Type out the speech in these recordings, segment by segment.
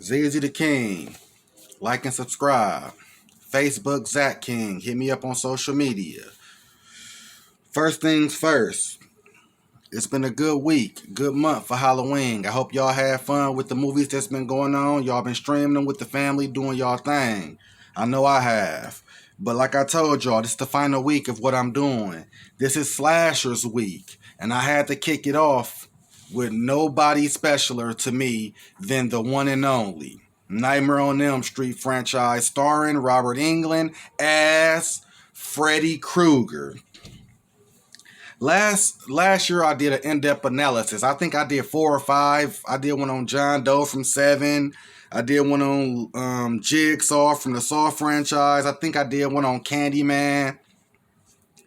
ZZ the King. Like and subscribe. Facebook Zach King. Hit me up on social media. First things first. It's been a good week, good month for Halloween. I hope y'all had fun with the movies that's been going on. Y'all been streaming them with the family, doing y'all thing. I know I have. But like I told y'all, this is the final week of what I'm doing. This is Slashers Week. And I had to kick it off with nobody specialer to me than the one and only Nightmare on Elm Street franchise starring Robert Englund as Freddy Krueger. Last year I did an in-depth analysis. I think I did 4 or 5. I did one on John Doe from 7. I did one on Jigsaw from the Saw franchise. I think I did one on Candyman.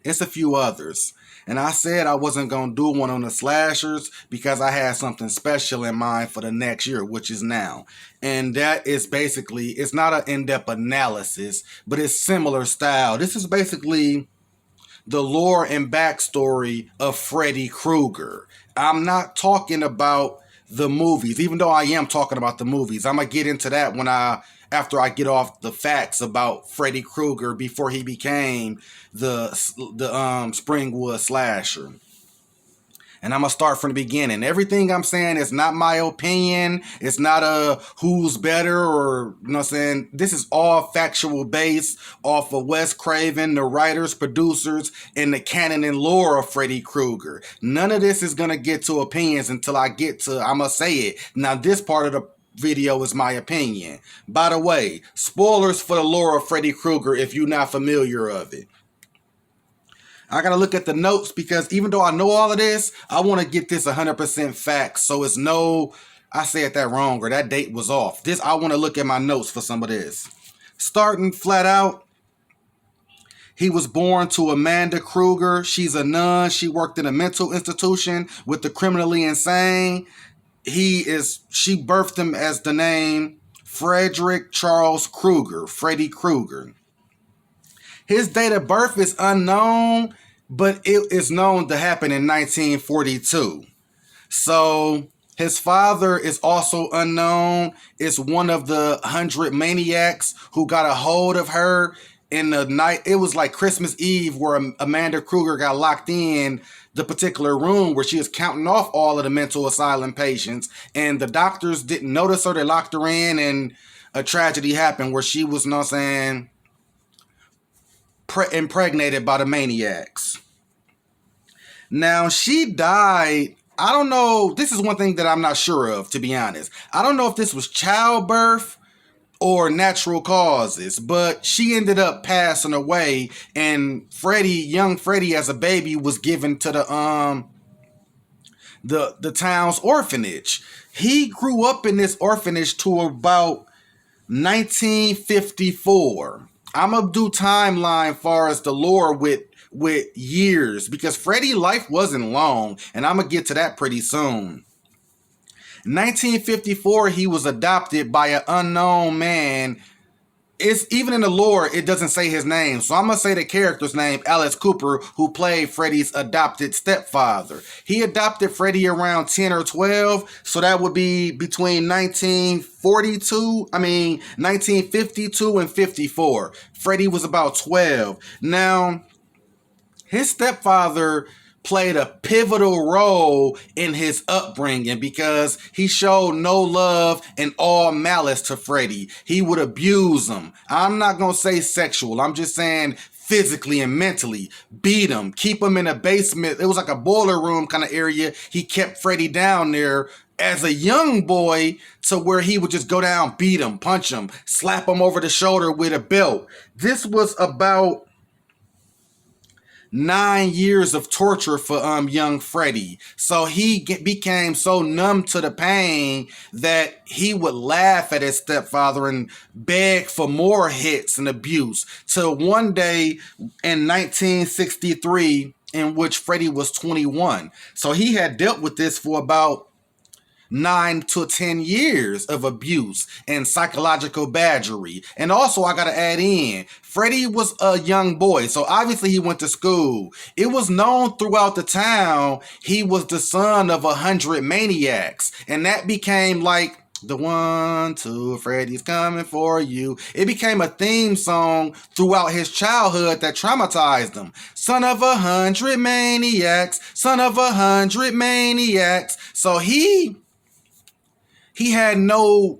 It's a few others. And I said I wasn't going to do one on the slashers because I had something special in mind for the next year, which is now. And that is basically, it's not an in-depth analysis, but it's similar style. This is basically the lore and backstory of Freddy Krueger. I'm not talking about the movies, even though I am talking about the movies. I'm going to get into that after I get off the facts about Freddy Krueger before he became the Springwood slasher. And I'm going to start from the beginning. Everything I'm saying is not my opinion. It's not a who's better or, you know what I'm saying? This is all factual based off of Wes Craven, the writers, producers, and the canon and lore of Freddy Krueger. None of this is going to get to opinions until I get to, I'm going to say it. Now, this part of the video is my opinion. By the way, spoilers for the lore of Freddy Krueger if you're not familiar of it. I got to look at the notes because even though I know all of this, I want to get this 100% facts. So it's no, I said that wrong or that date was off. I want to look at my notes for some of this. Starting flat out, he was born to Amanda Krueger. She's a nun. She worked in a mental institution with the criminally insane. She birthed him as the name Frederick Charles Krueger, Freddy Krueger. His date of birth is unknown, but it is known to happen in 1942. So his father is also unknown. It's one of the 100 maniacs who got a hold of her in the night. It was like Christmas Eve where Amanda Krueger got locked in the particular room where she was counting off all of the mental asylum patients. And the doctors didn't notice her. They locked her in and a tragedy happened where she was, you know what I'm saying, impregnated by the maniacs. Now, she died. I don't know. This is one thing that I'm not sure of, to be honest. I don't know if this was childbirth or natural causes, but she ended up passing away, and young Freddy as a baby was given to the town's orphanage. He grew up in this orphanage to about 1954. I'm going to do timeline far as the lore with years because Freddy's life wasn't long, and I'm going to get to that pretty soon. In 1954, he was adopted by an unknown man. It's even in the lore, it doesn't say his name. So I'm going to say the character's name, Alice Cooper, who played Freddy's adopted stepfather. He adopted Freddy around 10 or 12. So that would be between 1952 and 54. Freddy was about 12. Now, his stepfather played a pivotal role in his upbringing because he showed no love and all malice to Freddy. He would abuse him. I'm not going to say sexual. I'm just saying physically and mentally. Beat him. Keep him in a basement. It was like a boiler room kind of area. He kept Freddy down there as a young boy to where he would just go down, beat him, punch him, slap him over the shoulder with a belt. This was about 9 years of torture for young Freddy. So he became so numb to the pain that he would laugh at his stepfather and beg for more hits and abuse. Till one day in 1963, in which Freddy was 21. So he had dealt with this for about 9 to 10 years of abuse and psychological badgery. And also, I gotta add in, Freddy was a young boy, so obviously he went to school. It was known throughout the town he was the son of 100 maniacs, and that became like The 1, 2, Freddy's coming for you. It became a theme song throughout his childhood that traumatized him. Son of 100 maniacs, son of 100 maniacs. So he had no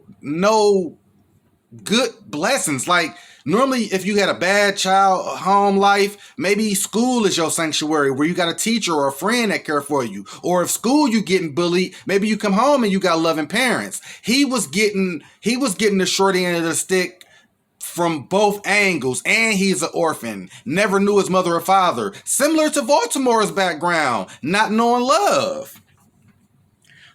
good blessings. Like, normally if you had a bad child home life, maybe school is your sanctuary where you got a teacher or a friend that care for you. Or if school you getting bullied, maybe you come home and you got loving parents. He was getting the short end of the stick from both angles, and he's an orphan. Never knew his mother or father. Similar to Baltimore's background, not knowing love.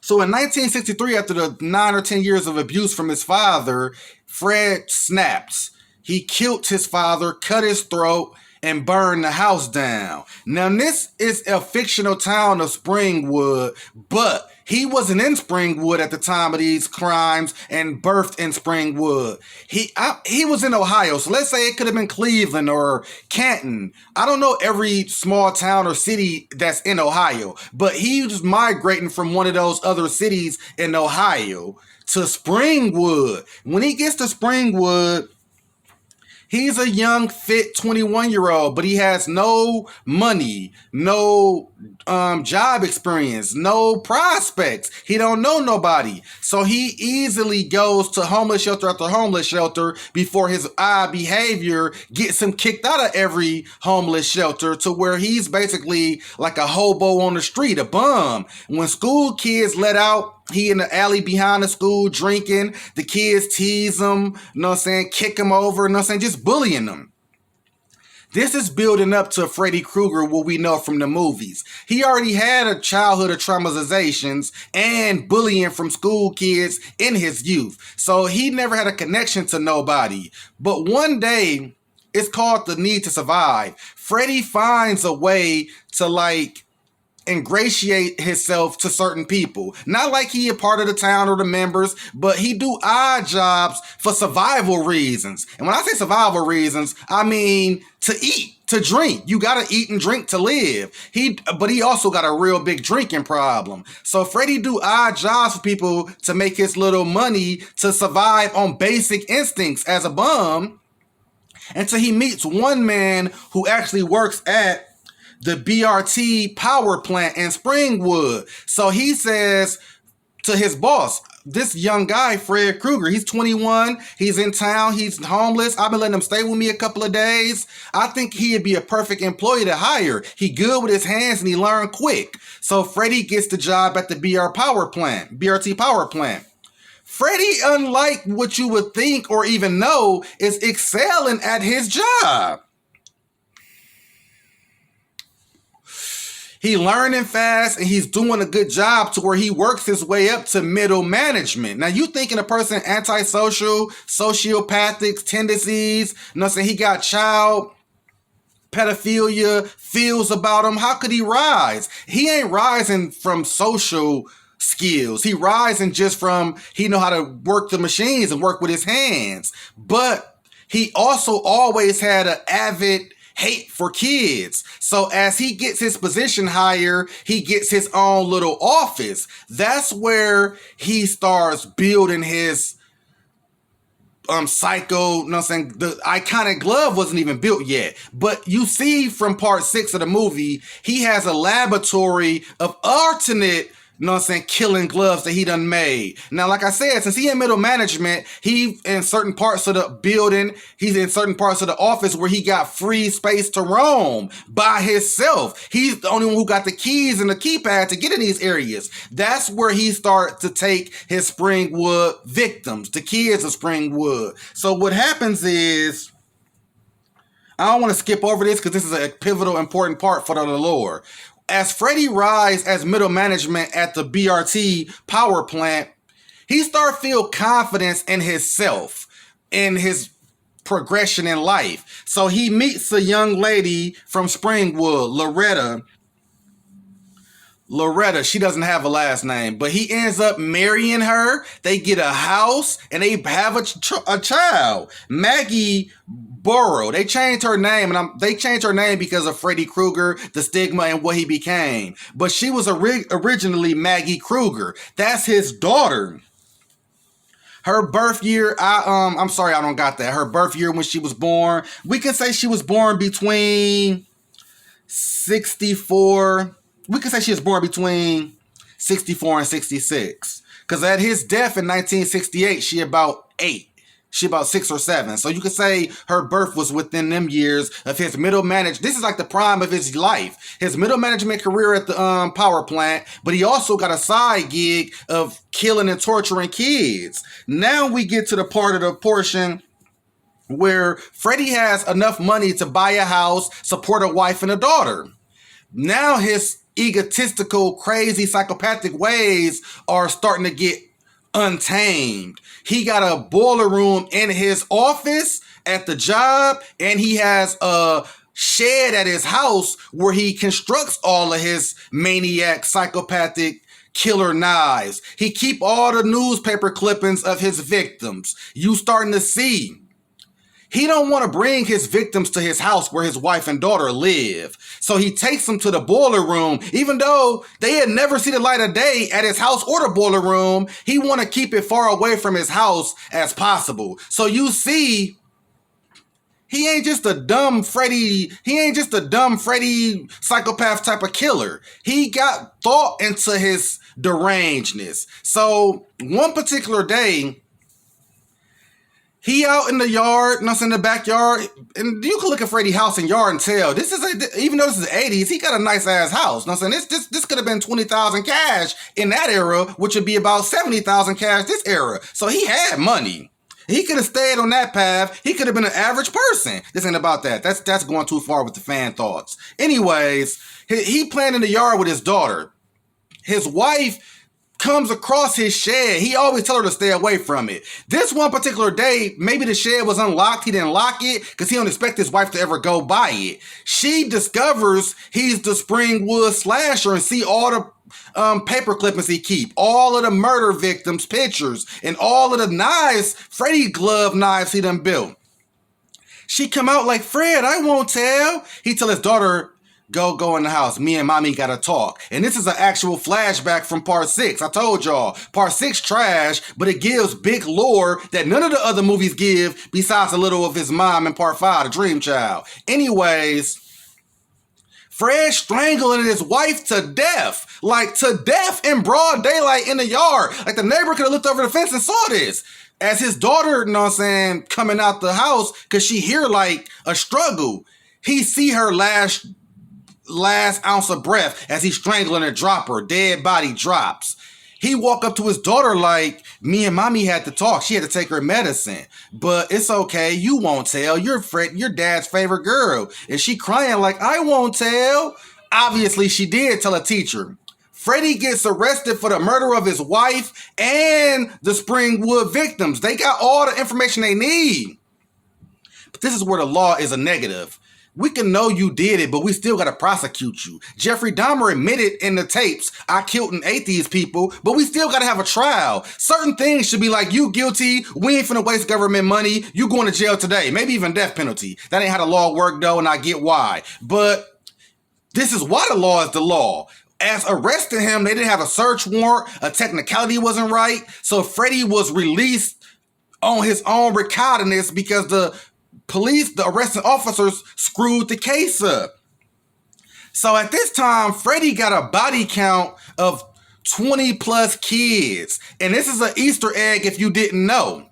So in 1963, after the 9 or 10 years of abuse from his father, Fred snaps. He killed his father, cut his throat, and burned the house down. Now, this is a fictional town of Springwood, but he wasn't in Springwood at the time of these crimes and birthed in Springwood. He was in Ohio, so let's say it could have been Cleveland or Canton. I don't know every small town or city that's in Ohio, but he was migrating from one of those other cities in Ohio to Springwood. When he gets to Springwood, he's a young, fit 21-year-old, but he has no money, no job experience, no prospects. He don't know nobody. So he easily goes to homeless shelter after homeless shelter before his odd behavior gets him kicked out of every homeless shelter to where he's basically like a hobo on the street, a bum. When school kids let out, he in the alley behind the school drinking. The kids tease him, you know what I'm saying, kick him over, you know what I'm saying, just bullying him. This is building up to Freddy Krueger, what we know from the movies. He already had a childhood of traumatizations and bullying from school kids in his youth. So he never had a connection to nobody. But one day, it's called the need to survive. Freddy finds a way to ingratiate himself to certain people. Not like he a part of the town or the members, but he do odd jobs for survival reasons. And when I say survival reasons, I mean to eat, to drink. You gotta eat and drink to live. But he also got a real big drinking problem. So Freddy do odd jobs for people to make his little money to survive on basic instincts as a bum, until he meets one man who actually works at the BRT power plant in Springwood. So he says to his boss, this young guy, Fred Krueger, he's 21, he's in town, he's homeless, I've been letting him stay with me a couple of days. I think he'd be a perfect employee to hire. He good with his hands and he learn quick. So Freddy gets the job at the BRT power plant. Freddy, unlike what you would think or even know, is excelling at his job. He learning fast and he's doing a good job to where he works his way up to middle management. Now you thinking a person antisocial, sociopathic tendencies, you know what I'm saying, he got child pedophilia, feels about him. How could he rise? He ain't rising from social skills. He rising just from, he know how to work the machines and work with his hands. But he also always had an avid hate for kids. So as he gets his position higher, he gets his own little office. That's where he starts building his psycho, you know what I'm saying? The iconic glove wasn't even built yet. But you see from part 6 of the movie, he has a laboratory of alternate, you know what I'm saying, killing gloves that he done made. Now, like I said, since he in middle management, he in certain parts of the building, he's in certain parts of the office where he got free space to roam by himself. He's the only one who got the keys and the keypad to get in these areas. That's where he starts to take his Springwood victims, the kids of Springwood. So what happens is, I don't want to skip over this because this is a pivotal, important part for the lore. As Freddy rise as middle management at the BRT power plant, he start feel confidence in himself, in his progression in life. So he meets a young lady from Springwood, Loretta, she doesn't have a last name, but he ends up marrying her. They get a house and they have a child, Maggie Burrow. They changed her name, and they changed her name because of Freddy Krueger, the stigma, and what he became. But she was originally Maggie Krueger. That's his daughter. Her birth year, I'm sorry, I don't got that. Her birth year when she was born, we can say she was born between 64. We can say she was born between 64 and 66. Because at his death in 1968, she about 8. She about 6 or 7. So you could say her birth was within them years of his middle management. This is like the prime of his life. His middle management career at the power plant, but he also got a side gig of killing and torturing kids. Now we get to the part of the portion where Freddie has enough money to buy a house, support a wife and a daughter. Now his egotistical, crazy, psychopathic ways are starting to get untamed. He got a boiler room in his office at the job, and he has a shed at his house where he constructs all of his maniac, psychopathic killer knives. He keep all the newspaper clippings of his victims. You starting to see he don't want to bring his victims to his house where his wife and daughter live. So he takes them to the boiler room, even though they had never seen the light of day at his house or the boiler room. He want to keep it far away from his house as possible. So you see, he ain't just a dumb Freddy. He ain't just a dumb Freddy psychopath type of killer. He got thought into his derangedness. So one particular day, he out in the yard, in the backyard, and you can look at Freddie's house and yard and tell this is even though this is the 80s, he got a nice ass house. This could have been 20,000 cash in that era, which would be about 70,000 cash this era. So he had money. He could have stayed on that path. He could have been an average person. This ain't about that. That's going too far with the fan thoughts. Anyways, he playing in the yard with his daughter. His wife comes across his shed. He always tell her to stay away from it. This one particular day, maybe the shed was unlocked. He didn't lock it because he don't expect his wife to ever go by it. She discovers he's the Springwood slasher and see all the paper clippings he keep, all of the murder victims' pictures, and all of the knives, Freddy glove knives he done built. She come out like, Fred, I won't tell. He tell his daughter, Go in the house. Me and mommy gotta talk. And this is an actual flashback from part 6. I told y'all, part 6 trash, but it gives big lore that none of the other movies give besides a little of his mom in part 5, the Dream Child. Anyways, Fred strangling his wife to death. Like, to death in broad daylight in the yard. Like, the neighbor could have looked over the fence and saw this. As his daughter, coming out the house, because she hear, like, a struggle. He see her last ounce of breath as he's strangling her, drop her. Dead body drops. He walk up to his daughter like, me and mommy had to talk. She had to take her medicine. But it's okay. You won't tell. You're your dad's favorite girl. And she crying like, I won't tell. Obviously, she did tell a teacher. Freddie gets arrested for the murder of his wife and the Springwood victims. They got all the information they need. But this is where the law is a negative. We can know you did it, but we still got to prosecute you. Jeffrey Dahmer admitted in the tapes, I killed and ate these people, but we still got to have a trial. Certain things should be like, you guilty, we ain't finna waste government money, you going to jail today, maybe even death penalty. That ain't how the law work though, and I get why. But this is why the law is the law. As arresting him, they didn't have a search warrant, a technicality wasn't right, so Freddie was released on his own recognizance because the police, the arresting officers, screwed the case up. So at this time, Freddie got a body count of 20 plus kids. And this is an Easter egg if you didn't know.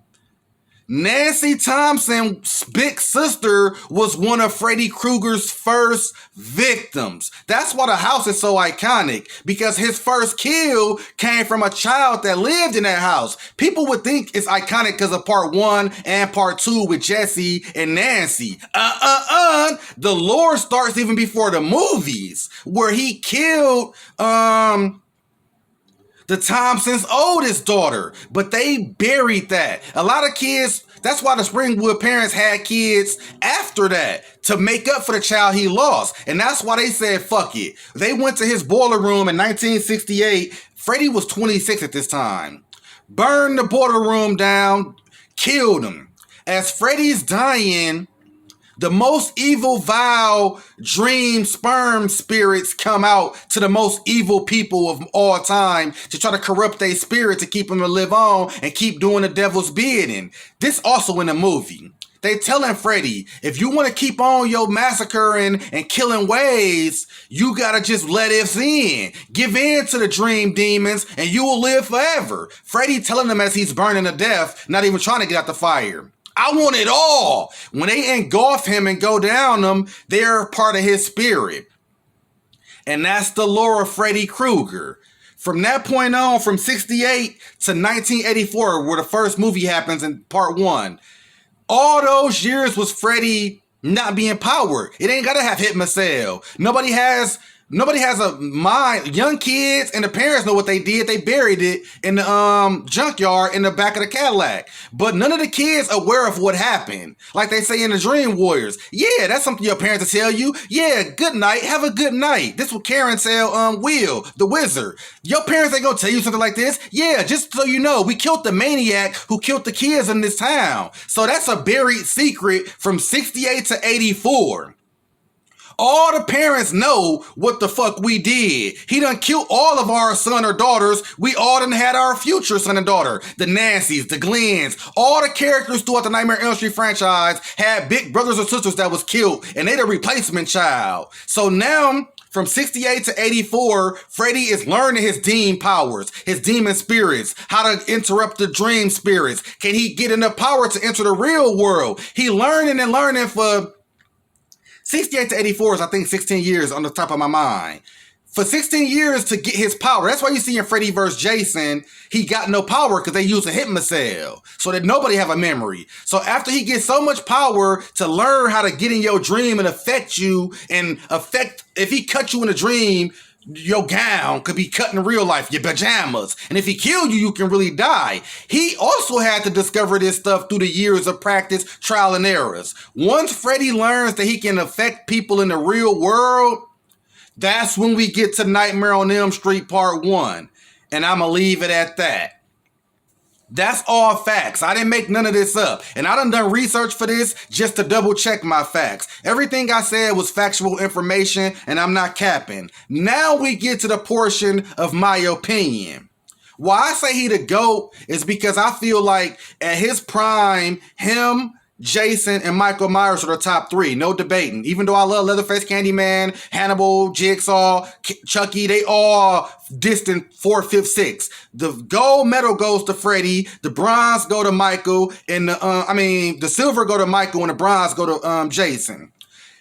Nancy Thompson's big sister was one of Freddy Krueger's first victims. That's why the house is so iconic, because his first kill came from a child that lived in that house. People would think it's iconic because of part 1 and part 2 with Jesse and Nancy. The lore starts even before the movies, where he killed the Thompsons' oldest daughter, but they buried that. A lot of kids, that's why the Springwood parents had kids after that, to make up for the child he lost. And that's why they said, fuck it. They went to his boiler room in 1968. Freddie was 26 at this time. Burned the boiler room down, killed him. As Freddie's dying, The most evil, vile dream sperm spirits come out to the most evil people of all time to try to corrupt their spirit to keep them to live on and keep doing the devil's bidding. This also in the movie. They telling Freddy, if you want to keep on your massacring and killing ways, you gotta just let us in. Give in to the dream demons and you will live forever. Freddy telling them as he's burning to death, not even trying to get out the fire. I want it all. When they engulf him and go down him, they're part of his spirit. And that's the lore of Freddy Krueger. From that point on, from 68 to 1984, where the first movie happens in part 1, all those years was Freddy not being powered. It ain't gotta have Hypnocell. Nobody has a mind. Young kids and the parents know what they did. They buried it in the junkyard in the back of the Cadillac. But none of the kids are aware of what happened. Like they say in the Dream Warriors. Yeah, that's something your parents will tell you. Yeah, good night. Have a good night. This what Karen tell Will, the wizard. Your parents ain't gonna tell you something like this. Yeah, just so you know, we killed the maniac who killed the kids in this town. So that's a buried secret from 68 to 84. All the parents know what the fuck we did. He done killed all of our son or daughters. We all done had our future son and daughter. The Nancys, the Glens, all the characters throughout the Nightmare on Elm Street franchise had big brothers or sisters that was killed, and they the replacement child. So now, from 68 to 84, Freddy is learning his demon powers, his demon spirits, how to interrupt the dream spirits. Can he get enough power to enter the real world? He learning and learning for 68 to 84 is, I think, 16 years on the top of my mind. For 16 years to get his power. That's why you see in Freddy vs. Jason, he got no power because they use a Hypnocell so that nobody have a memory. So after he gets so much power to learn how to get in your dream and affect you and affect, if he cut you in a dream, your gown could be cut in real life, your pajamas. And if he killed you, you can really die. He also had to discover this stuff through the years of practice, trial and errors. Once Freddy learns that he can affect people in the real world, that's when we get to Nightmare on Elm Street Part 1. And I'm gonna leave it at that. That's all facts. I didn't make none of this up. And I done research for this just to double check my facts. Everything I said was factual information and I'm not capping. Now we get to the portion of my opinion. Why I say he the GOAT is because I feel like at his prime, him, Jason, and Michael Myers are the top 3. No debating. Even though I love Leatherface, Candyman, Hannibal, Jigsaw, Chucky, they all distant 4th, 5th, 6th. The gold medal goes to Freddy. The bronze go to Michael. And the silver go to Michael and the bronze go to Jason.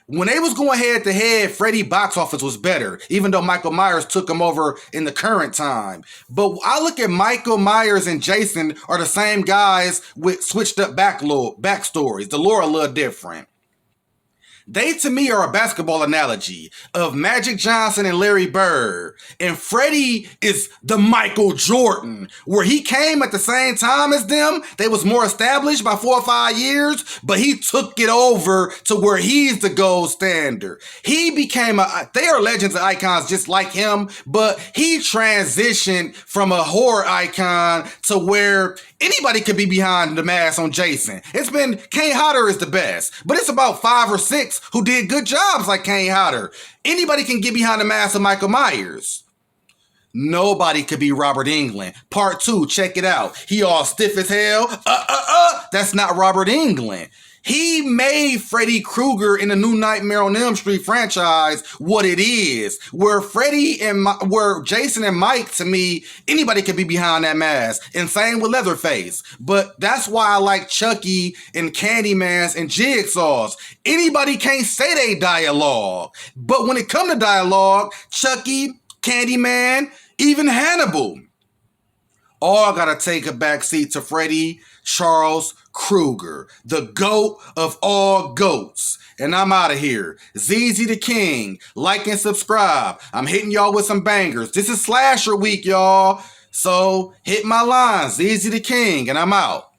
When they was going head to head, Freddy box office was better, even though Michael Myers took him over in the current time. But I look at Michael Myers and Jason are the same guys with switched up backstories. The lore a little different. They, to me, are a basketball analogy of Magic Johnson and Larry Bird. And Freddy is the Michael Jordan, where he came at the same time as them. They was more established by 4 or 5 years, but he took it over to where he's the gold standard. He became they are legends and icons just like him, but he transitioned from a horror icon to where anybody could be behind the mask on Jason. It's been, Kane Hodder is the best, but it's about 5 or 6 who did good jobs like Kane Hodder. Anybody can get behind the mask of Michael Myers. Nobody could be Robert Englund. Part 2, check it out. He all stiff as hell. That's not Robert Englund. He made Freddy Krueger in the new Nightmare on Elm Street franchise what it is. Where Jason and Mike, to me, anybody could be behind that mask. And same with Leatherface. But that's why I like Chucky and Candymans and Jigsaws. Anybody can't say they dialogue. But when it come to dialogue, Chucky, Candyman, even Hannibal all gotta take a backseat to Freddy Charles Krueger, the GOAT of all GOATs. And I'm out of here. ZZ the King. Like and subscribe. I'm hitting y'all with some bangers. This is Slasher Week, y'all. So hit my lines. ZZ the King, and I'm out.